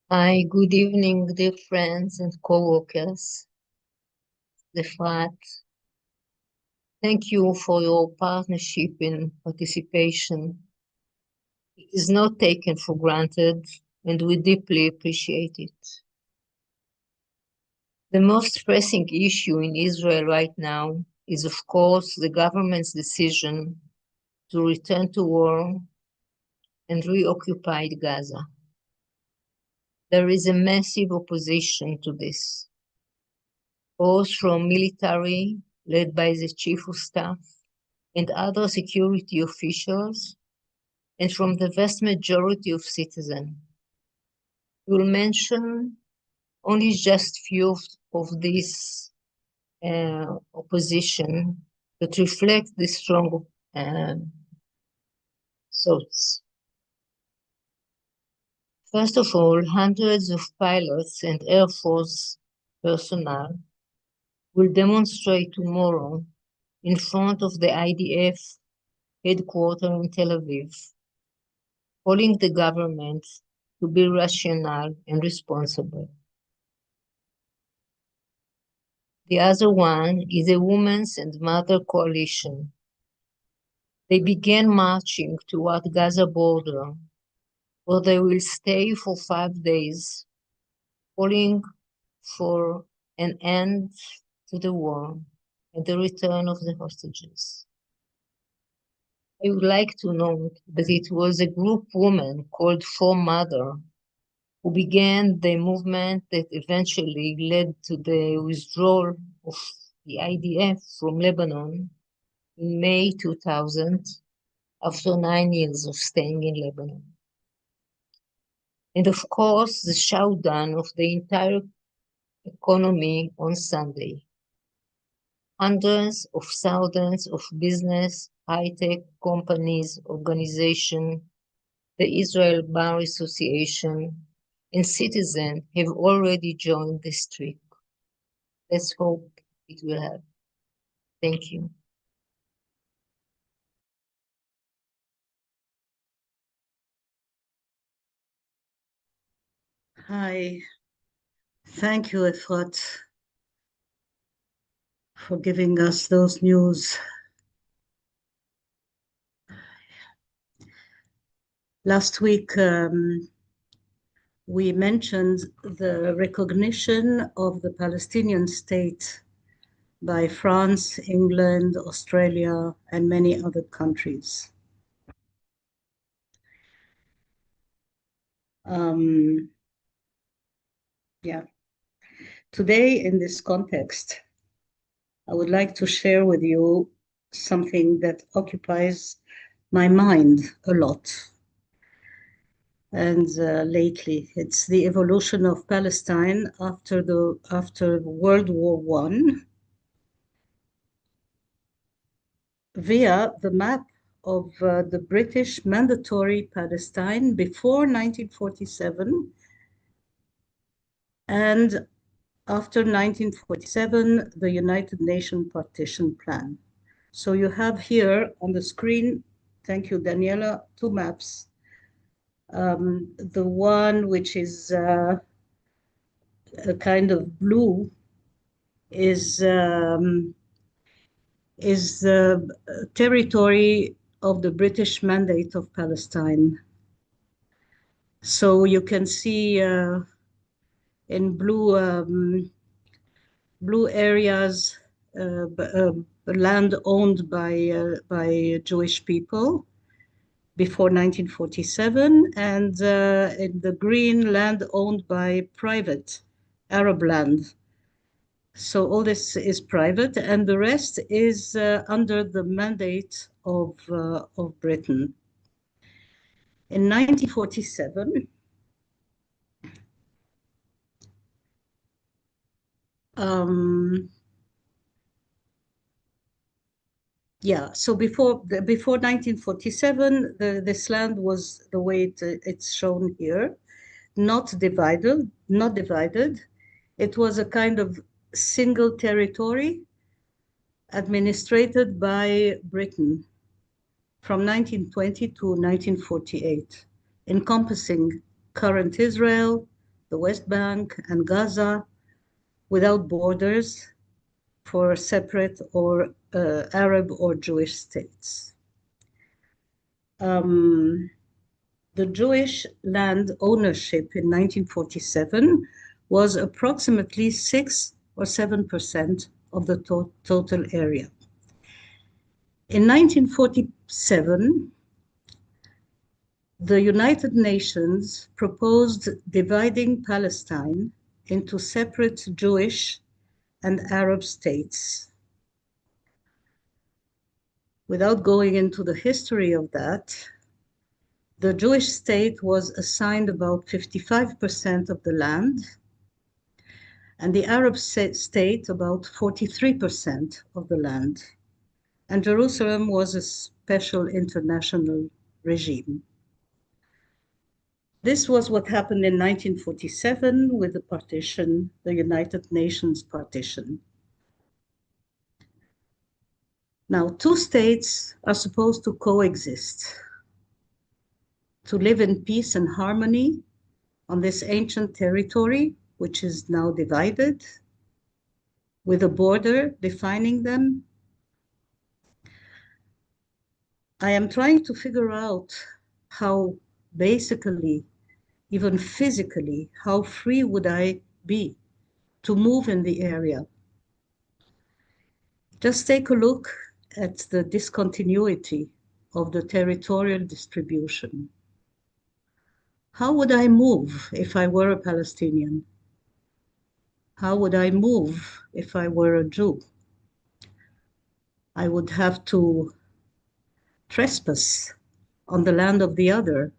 Hi, good evening, dear friends and co-workers. Efrat, thank you for your partnership and participation. It is not taken for granted, and we deeply appreciate it. The most pressing issue in Israel right now is, of course, the government's decision to return to war and reoccupy Gaza. There is a massive opposition to this, both from military, led by the chief of staff, and other security officials, and from the vast majority of citizens. We'll mention only just few of these opposition that reflect these strong thoughts. First of all, hundreds of pilots and Air Force personnel will demonstrate tomorrow in front of the IDF headquarters in Tel Aviv, calling the government to be rational and responsible. The other one is a women's and mother coalition. They began marching toward Gaza border, where they will stay for 5 days, calling for an end to the war and the return of the hostages. I would like to note that it was a group woman called For Mother who began the movement that eventually led to the withdrawal of the IDF from Lebanon in May 2000, after 9 years of staying in Lebanon. And of course, the shutdown of the entire economy on Sunday. Hundreds of thousands of business, high-tech companies, organizations, the Israel Bar Association, and citizens have already joined the streak. Let's hope it will help. Thank you. Hi, thank you, Efrat, for giving us those news. Last week, we mentioned the recognition of the Palestinian state by France, England, Australia, and many other countries. Today, in this context, I would like to share with you something that occupies my mind a lot. And lately, it's the evolution of Palestine after World War I, via the map of the British Mandatory Palestine before 1947 and after 1947, the United Nations Partition Plan. So you have here on the screen, thank you, Daniela, two maps. The one which is a kind of blue is the territory of the British Mandate of Palestine. So you can see in blue areas land owned by Jewish people before 1947, and in the green, land owned by private Arab land. So all this is private, and the rest is under the mandate of Britain. In 1947, so before 1947, this land was the way it's shown here, not divided. It was a kind of single territory administered by Britain from 1920 to 1948, encompassing current Israel, the West Bank, and Gaza without borders for separate or Arab or Jewish states. The Jewish land ownership in 1947 was approximately 6 or 7% of the total area. In 1947, the United Nations proposed dividing Palestine into separate Jewish and Arab states. Without going into the history of that, the Jewish state was assigned about 55% of the land, and the Arab state about 43% of the land. And Jerusalem was a special international regime. This was what happened in 1947 with the partition, the United Nations partition. Now, two states are supposed to coexist, to live in peace and harmony on this ancient territory, which is now divided, with a border defining them. I am trying to figure out how basically, even physically, how free would I be to move in the area? Just take a look at the discontinuity of the territorial distribution. How would I move if I were a Palestinian? How would I move if I were a Jew? I would have to trespass on the land of the other.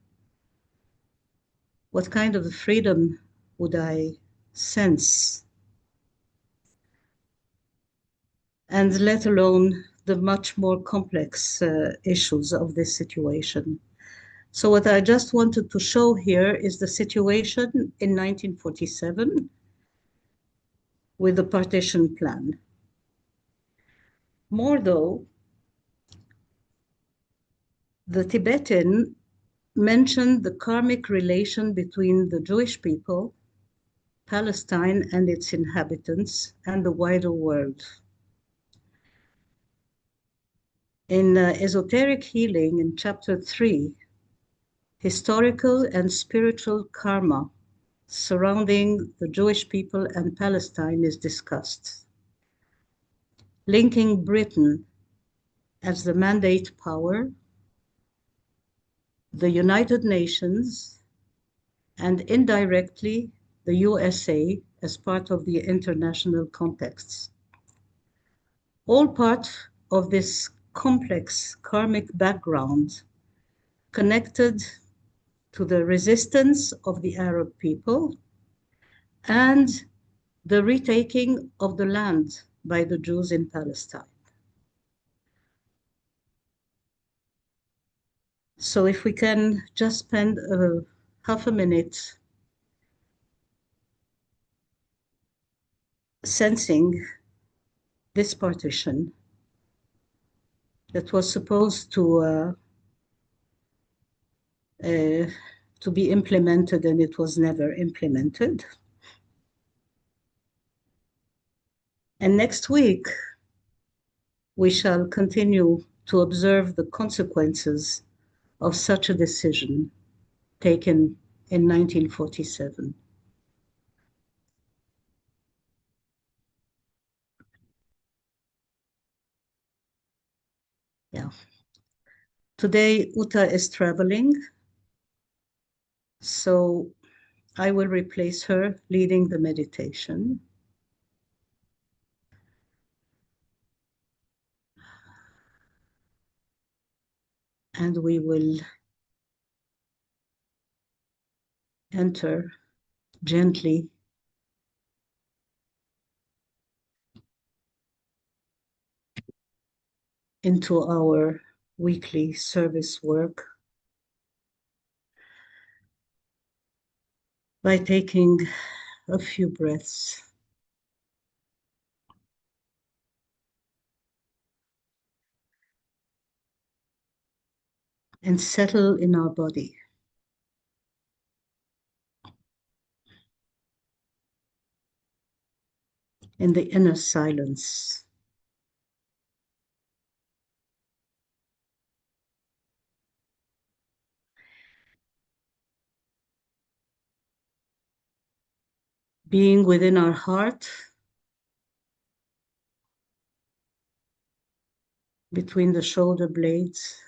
What kind of freedom would I sense? And let alone the much more complex issues of this situation. So what I just wanted to show here is the situation in 1947 with the partition plan. More though, the Tibetan mentioned the karmic relation between the Jewish people, Palestine and its inhabitants, and the wider world. In Esoteric Healing, in chapter 3, historical and spiritual karma surrounding the Jewish people and Palestine is discussed, linking Britain as the mandate power, the United Nations, and indirectly the USA as part of the international contexts. All part of this complex karmic background connected to the resistance of the Arab people and the retaking of the land by the Jews in Palestine. So if we can just spend half a minute sensing this partition that was supposed to be implemented, and it was never implemented. And next week, we shall continue to observe the consequences of such a decision taken in 1947. Yeah. Today, Uta is traveling, so I will replace her leading the meditation. And we will enter gently into our weekly service work by taking a few breaths. And settle in our body. in the inner silence. Being within our heart, between the shoulder blades,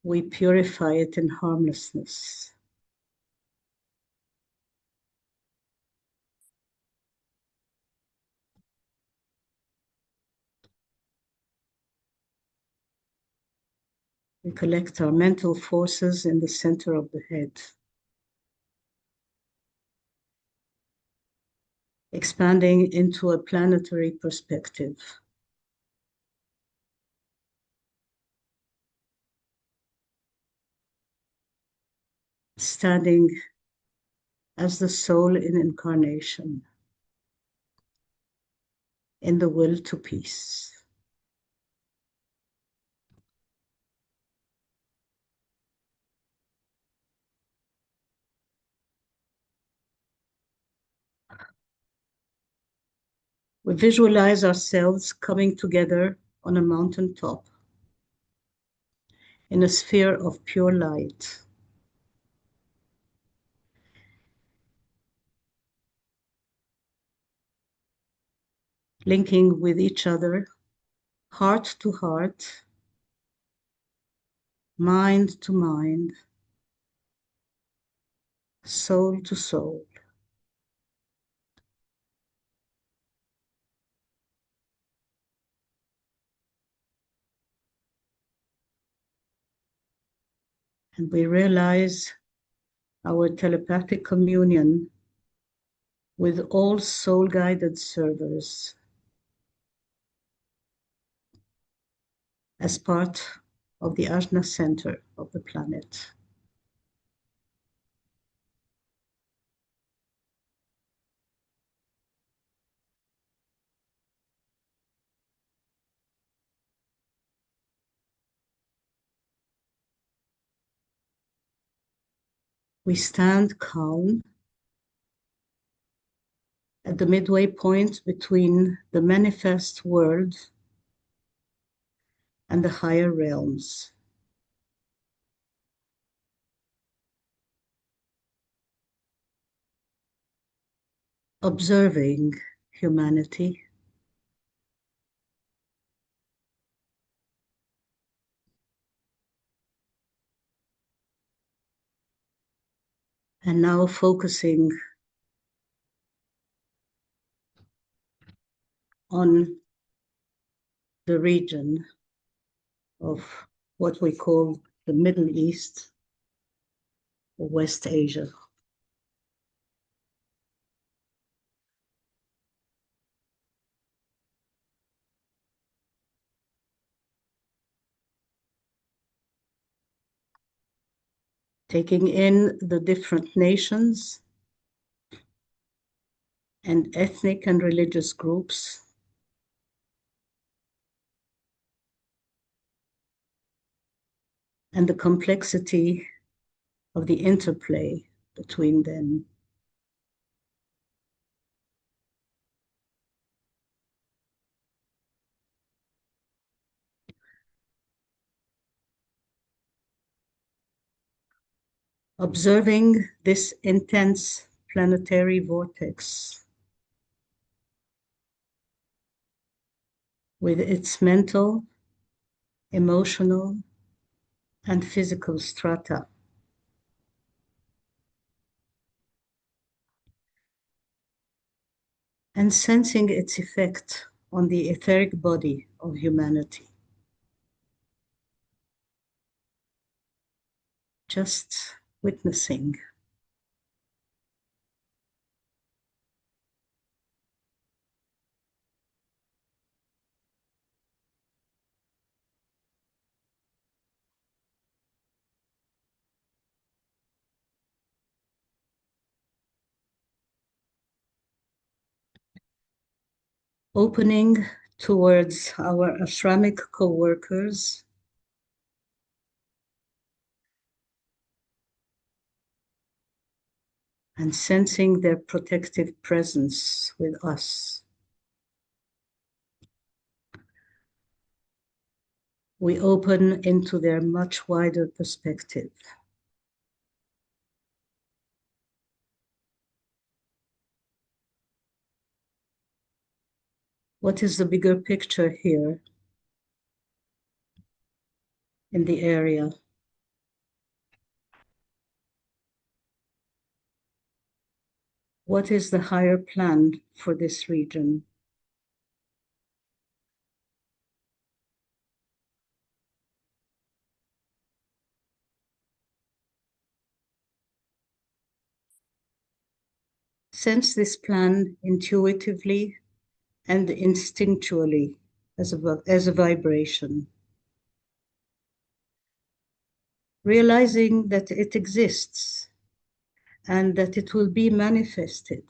we purify it in harmlessness. We collect our mental forces in the center of the head, expanding into a planetary perspective. Standing as the soul in incarnation, in the will to peace. We visualize ourselves coming together on a mountaintop in a sphere of pure light. Linking with each other, heart to heart, mind to mind, soul to soul. And we realize our telepathic communion with all soul-guided servers as part of the Ajna center of the planet. We stand calm at the midway point between the manifest world and the higher realms. Observing humanity, and now focusing on the region of what we call the Middle East or West Asia. Taking in the different nations and ethnic and religious groups, and the complexity of the interplay between them. Observing this intense planetary vortex with its mental, emotional, and physical strata. And sensing its effect on the etheric body of humanity. Just witnessing. Opening towards our ashramic co-workers, and sensing their protective presence with us. We open into their much wider perspective. What is the bigger picture here in the area? What is the higher plan for this region? Sense this plan intuitively and instinctually as a vibration, realizing that it exists and that it will be manifested.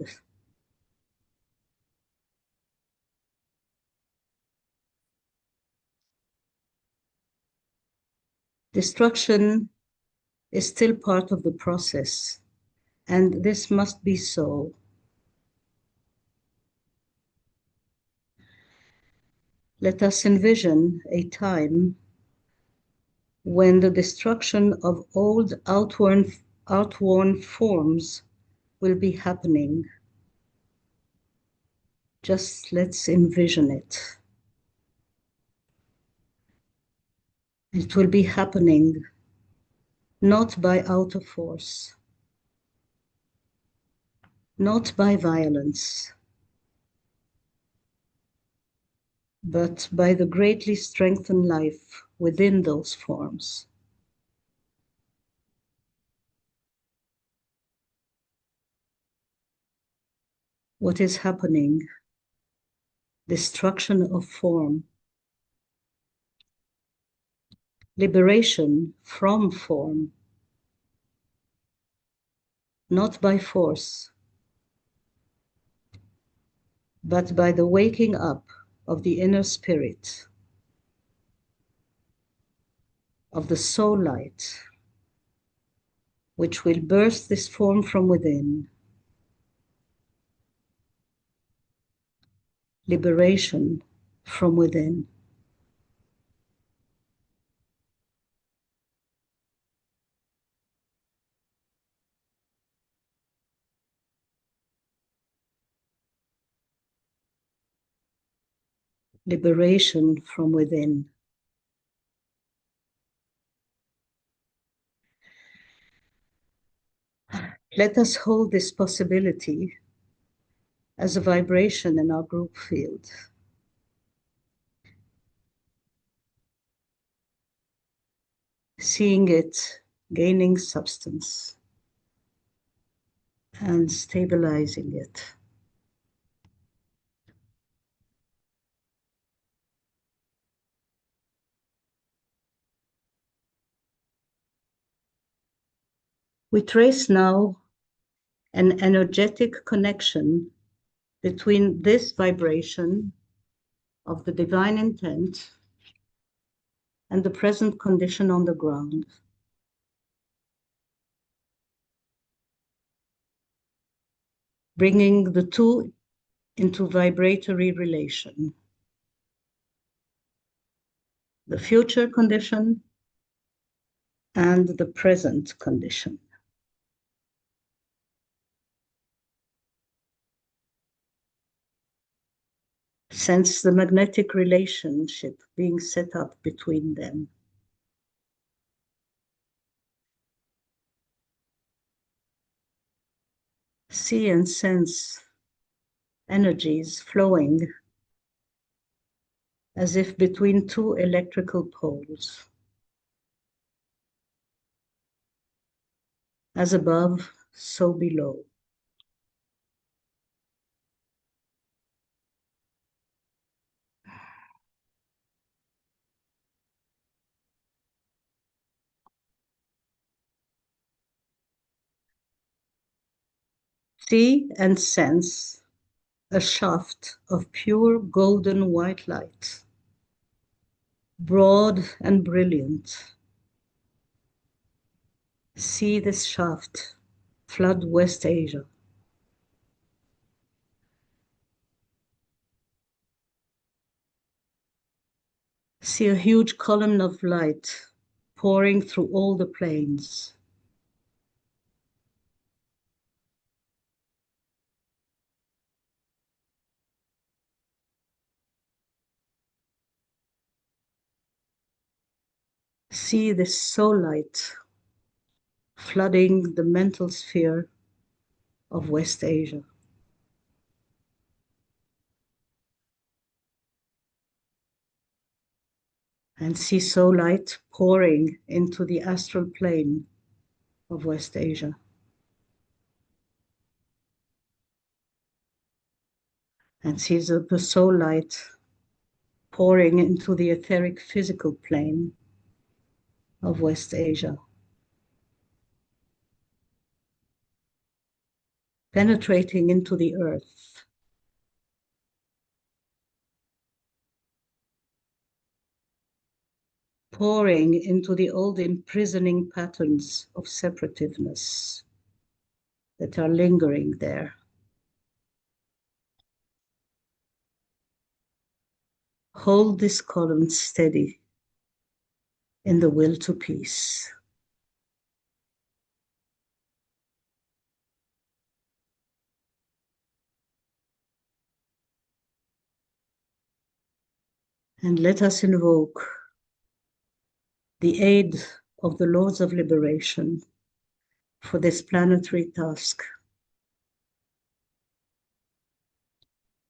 Destruction is still part of the process, and this must be so. Let us envision a time when the destruction of old outworn forms will be happening. Just let's envision it. It will be happening not by outer force, not by violence, but by the greatly strengthened life within those forms. What is happening? Destruction of form, liberation from form, not by force, but by the waking up of the inner spirit, of the soul light, which will burst this form from within. Liberation from within. Liberation from within. Let us hold this possibility as a vibration in our group field. Seeing it gaining substance and stabilizing it. We trace now an energetic connection between this vibration of the divine intent and the present condition on the ground. Bringing the two into vibratory relation. The future condition and the present condition. Sense the magnetic relationship being set up between them. See and sense energies flowing as if between two electrical poles. As above, so below. See and sense a shaft of pure golden white light, broad and brilliant. See this shaft flood West Asia. See a huge column of light pouring through all the plains. See this soul light flooding the mental sphere of West Asia. And see soul light pouring into the astral plane of West Asia. And see the soul light pouring into the etheric physical plane of West Asia. Penetrating into the earth. Pouring into the old imprisoning patterns of separativeness that are lingering there. Hold this column steady in the will to peace. And let us invoke the aid of the Lords of Liberation for this planetary task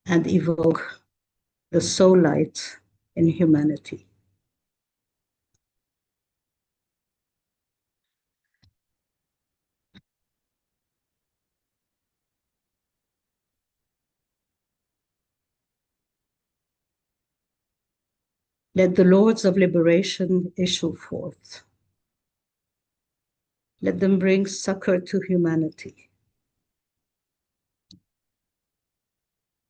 and evoke the soul light in humanity. Let the Lords of Liberation issue forth. Let them bring succor to humanity.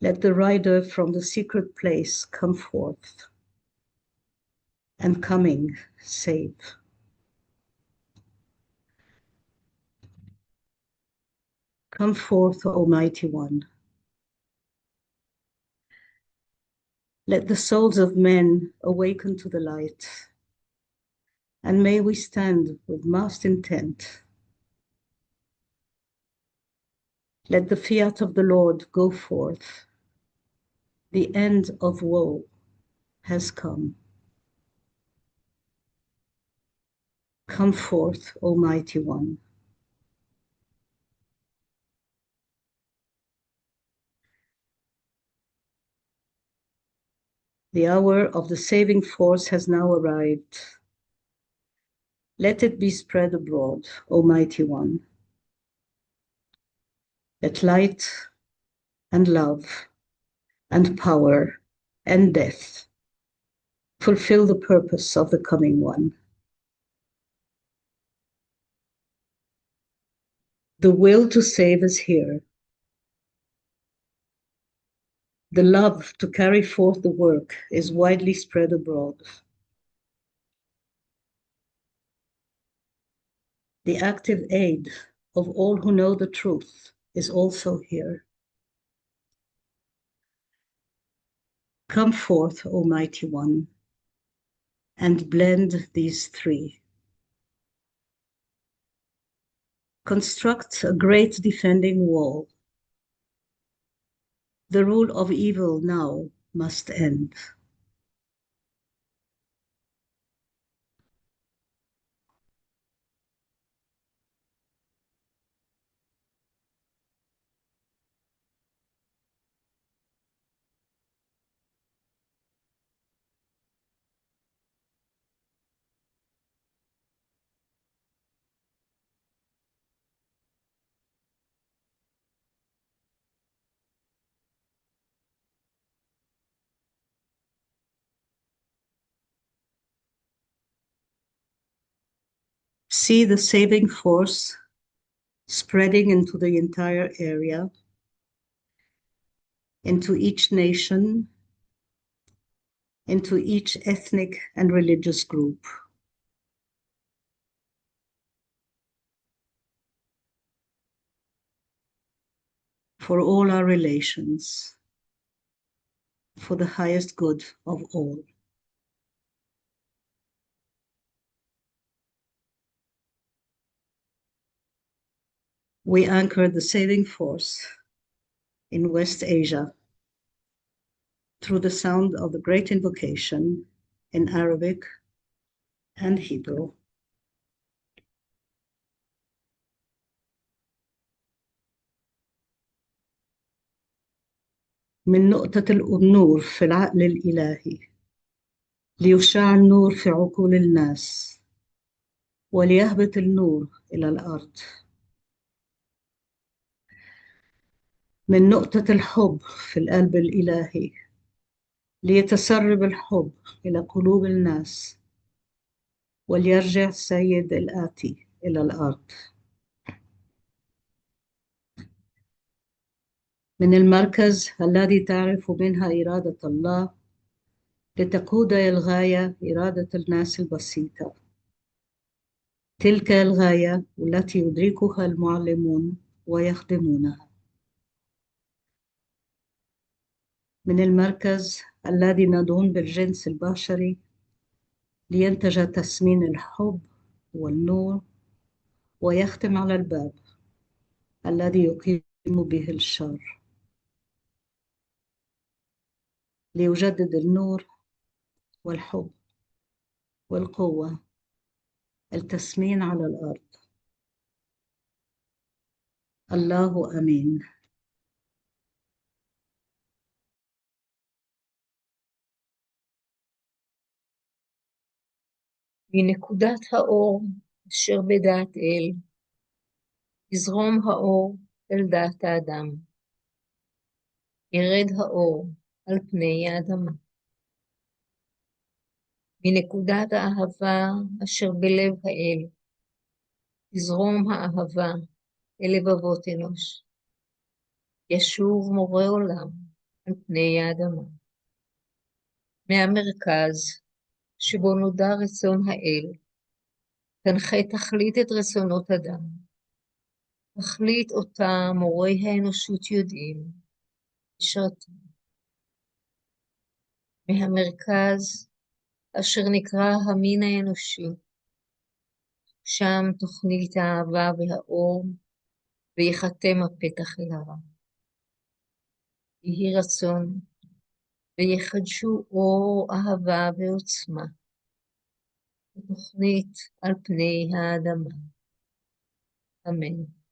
Let the rider from the secret place come forth, and coming, save. Come forth, Almighty One. Let the souls of men awaken to the light, and may we stand with massed intent. Let the fiat of the Lord go forth. The end of woe has come. Come forth, Almighty One. The hour of the saving force has now arrived. Let it be spread abroad, Almighty One. Let light and love and power and death fulfill the purpose of the coming one. The will to save is here. The love to carry forth the work is widely spread abroad. The active aid of all who know the truth is also here. Come forth, Almighty One, and blend these three. Construct a great defending wall. The rule of evil now must end. See the saving force spreading into the entire area, into each nation, into each ethnic and religious group. for all our relations, for the highest good of all. We anchor the saving force in West Asia through the sound of the great invocation in Arabic and Hebrew. من نقطة النور في العقل الإلهي ليشع النور في عقول الناس وليهبط النور إلى الأرض. من نقطة الحب في القلب الإلهي ليتسرب الحب إلى قلوب الناس وليرجع السيد الآتي إلى الأرض. من المركز الذي تعرف منها إرادة الله لتقود الغاية إرادة الناس البسيطة، تلك الغاية التي يدركها المعلمون ويخدمونها. من المركز الذي ندعون بالجنس البشري لينتج تسمين الحب والنور ويختم على الباب الذي يقيم به الشر، ليجدد النور والحب والقوة التسمين على الأرض. الله أمين. מנקודת האור אשר בדעת אל, יזרום האור אל דעת האדם. ירד האור על פני האדמה. מנקודת האהבה אשר בלב האל, יזרום האהבה אל לבבות אנוש. ישוב מורה עולם על פני האדמה. מהמרכז שבו נודע רצון האל, תנחה תכלית את רצונות אדם. תכלית אותה מורי האנושות יודעים, משרתים. מהמרכז אשר נקרא המין האנושי, שם תוכנית האהבה והאור, ויחתם הפתח אל הרע. יהי רצון, ויחדשו אור אהבה ועוצמה, ותוכנית על פני האדמה. אמן.